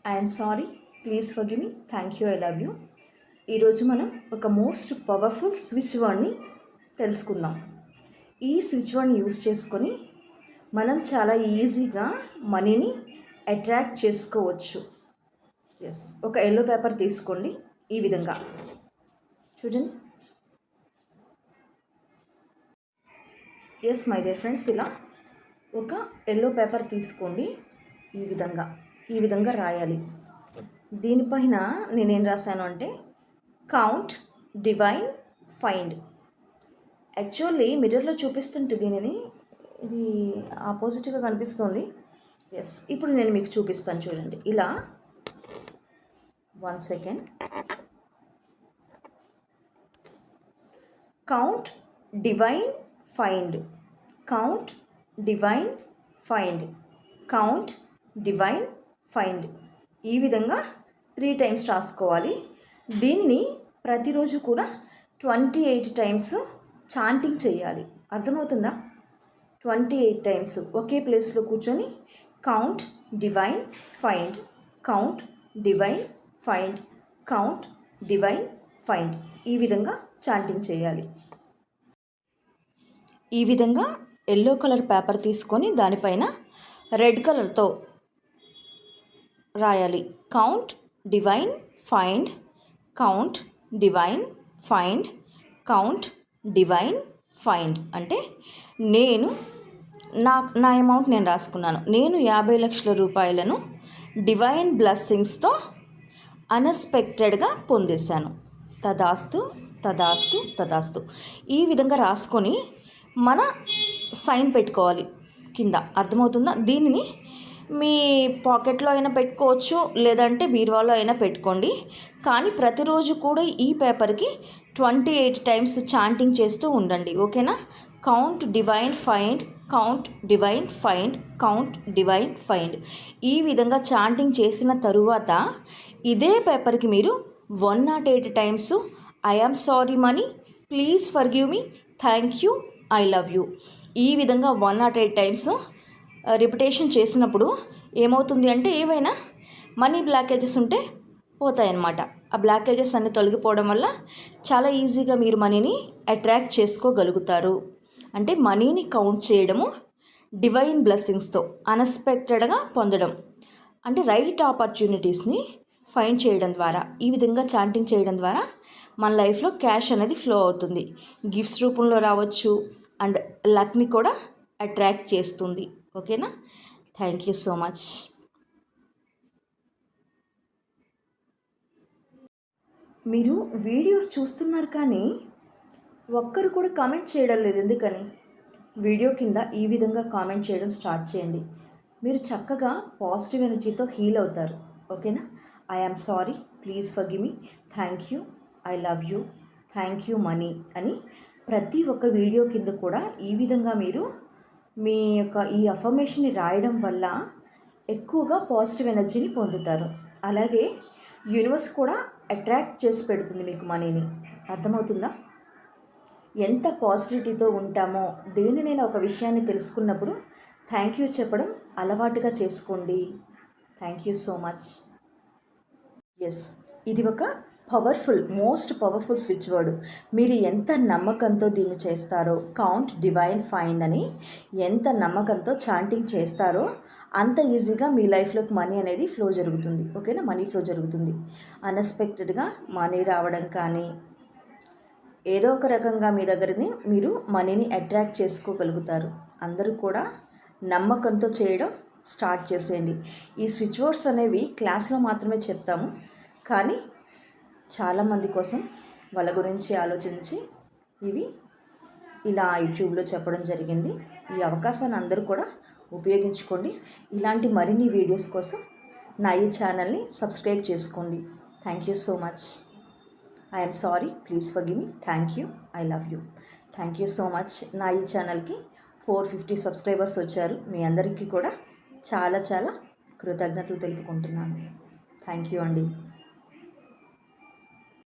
I'm sorry, please forgive me, thank you, I love you. ఈరోజు మనం ఒక most powerful switch వర్డ్ని తెలుసుకుందాం. ఈ స్విచ్ వర్డ్ని యూజ్ చేసుకొని మనం చాలా ఈజీగా మనీని అట్రాక్ట్ చేసుకోవచ్చు. ఎస్, ఒక ఎల్లో పేపర్ తీసుకోండి. ఈ విధంగా చూడండి. ఎస్ మై డియర్ ఫ్రెండ్స్, ఇలా ఒక ఎల్లో పేపర్ తీసుకోండి. ఈ విధంగా రాయాలి. దీనిపైన నేనేం రాశాను అంటే కౌంట్, డివైన్, ఫైండ్. యాక్చువల్లీ మిర్రర్లో చూపిస్తుంటే దీనిని ఇది ఆపోజిట్గా కనిపిస్తుంది. ఎస్, ఇప్పుడు నేను మీకు చూపిస్తాను చూడండి. ఇలా 1 second. Count, divine, find. Count, divine, find. Count, divine, find. ఈ విధంగా 3 టైమ్స్ రాసుకోవాలి. దీనిని ప్రతిరోజు కూడా 28 టైమ్స్ చాంటింగ్ చేయాలి. అర్థమవుతుందా? 28 టైమ్స్ ఒకే ప్లేస్లో కూర్చొని count, divine, find, count, divine, find, count, divine, find. ఈ విధంగా చాంటింగ్ చేయాలి. ఈ విధంగా ఎల్లో కలర్ పేపర్ తీసుకొని దానిపైన రెడ్ కలర్తో రాయాలి. Count, divine, find, count, divine, find, count, divine, find. అంటే నేను నా అమౌంట్ నేను రాసుకున్నాను. నేను 50 లక్షల రూపాయలను డివైన్ బ్లెస్సింగ్స్తో అన్ఎక్స్పెక్టెడ్గా పొందేశాను. తదాస్తు, తదాస్తు, తదాస్తు. ఈ విధంగా రాసుకొని మన సైన్ పెట్టుకోవాలి కింద. అర్థమవుతుందా? దీనిని మీ పాకెట్లో అయినా పెట్టుకోవచ్చు, లేదంటే బీరువాలో అయినా పెట్టుకోండి. కానీ ప్రతిరోజు కూడా ఈ పేపర్కి 28 టైమ్స్ చాంటింగ్ చేస్తూ ఉండండి. ఓకేనా? Count, divine, find, count, divine, find, count, divine, find. ఈ విధంగా చాంటింగ్ చేసిన తరువాత ఇదే పేపర్కి మీరు 108 times I am sorry money, please forgive me, thank you, I love you. ఈ విధంగా 108 టైమ్స్ రిపిటేషన్ చేసినప్పుడు ఏమవుతుంది అంటే ఏవైనా మనీ బ్లాకేజెస్ ఉంటే పోతాయన్నమాట. ఆ బ్లాకేజెస్ అన్నీ తొలగిపోవడం వల్ల చాలా ఈజీగా మీరు మనీని అట్రాక్ట్ చేసుకోగలుగుతారు. అంటే మనీని కౌంట్ చేయడము, డివైన్ బ్లెస్సింగ్స్తో అన్ఎక్స్పెక్టెడ్గా పొందడం, అంటే రైట్ ఆపర్చునిటీస్ని ఫైండ్ చేయడం ద్వారా, ఈ విధంగా చాంటింగ్ చేయడం ద్వారా మన లైఫ్లో క్యాష్ అనేది ఫ్లో అవుతుంది. గిఫ్ట్స్ రూపంలో రావచ్చు అండ్ లక్ని కూడా అట్రాక్ట్ చేస్తుంది. ఓకేనా? Thank you so much. మీరు వీడియోస్ చూస్తున్నారు కానీ ఒక్కరు కూడా కామెంట్ చేయడం లేదు. ఎందుకని? వీడియో కింద ఈ విధంగా కామెంట్ చేయడం స్టార్ట్ చేయండి. మీరు చక్కగా పాజిటివ్ ఎనర్జీతో హీల్ అవుతారు. ఓకేనా? I am sorry, please forgive me, thank you, I love you, thank you money అని ప్రతి ఒక్క వీడియో కింద కూడా ఈ విధంగా మీరు మీ యొక్క ఈ అఫర్మేషన్ని రాయడం వల్ల ఎక్కువగా పాజిటివ్ ఎనర్జీని పొందుతారు. అలాగే యూనివర్స్ కూడా అట్రాక్ట్ చేసి పెడుతుంది మీకు మనీని. అర్థమవుతుందా? ఎంత పాజిటివిటీతో ఉంటామో, దేనినైనా ఒక విషయాన్ని తెలుసుకున్నప్పుడు థ్యాంక్ యూ చెప్పడం అలవాటుగా చేసుకోండి. Thank you so much. Yes, ఇది ఒక మోస్ట్ పవర్ఫుల్ స్విచ్ వర్డ్. మీరు ఎంత నమ్మకంతో దీన్ని చేస్తారో, కౌంట్, డివైన్, ఫైండ్ అని ఎంత నమ్మకంతో చాంటింగ్ చేస్తారో అంత ఈజీగా మీ లైఫ్లోకి మనీ అనేది ఫ్లో జరుగుతుంది. ఓకేనా? మనీ ఫ్లో జరుగుతుంది. అన్ఎక్స్పెక్టెడ్గా మనీ రావడం కానీ ఏదో ఒక రకంగా మీ దగ్గరని మీరు మనీని అట్రాక్ట్ చేసుకోగలుగుతారు. అందరూ కూడా నమ్మకంతో చేయడం స్టార్ట్ చేసేయండి. ఈ స్విచ్ వర్డ్స్ అనేవి క్లాస్లో మాత్రమే చెప్తాము, కానీ చాలామంది కోసం వాళ్ళ గురించి ఆలోచించి ఇవి ఇలా యూట్యూబ్లో చెప్పడం జరిగింది. ఈ అవకాశాన్ని అందరూ కూడా ఉపయోగించుకోండి. ఇలాంటి మరిన్ని వీడియోస్ కోసం నా ఈ ఛానల్ని సబ్స్క్రైబ్ చేసుకోండి. Thank you so much. I am sorry, please forgive me, thank you, I love you. Thank you so much. నా ఈ ఛానల్కి 450 సబ్స్క్రైబర్స్ వచ్చారు. మీ అందరికీ కూడా చాలా చాలా కృతజ్ఞతలు తెలుపుకుంటున్నాను. థ్యాంక్ యూ అండి.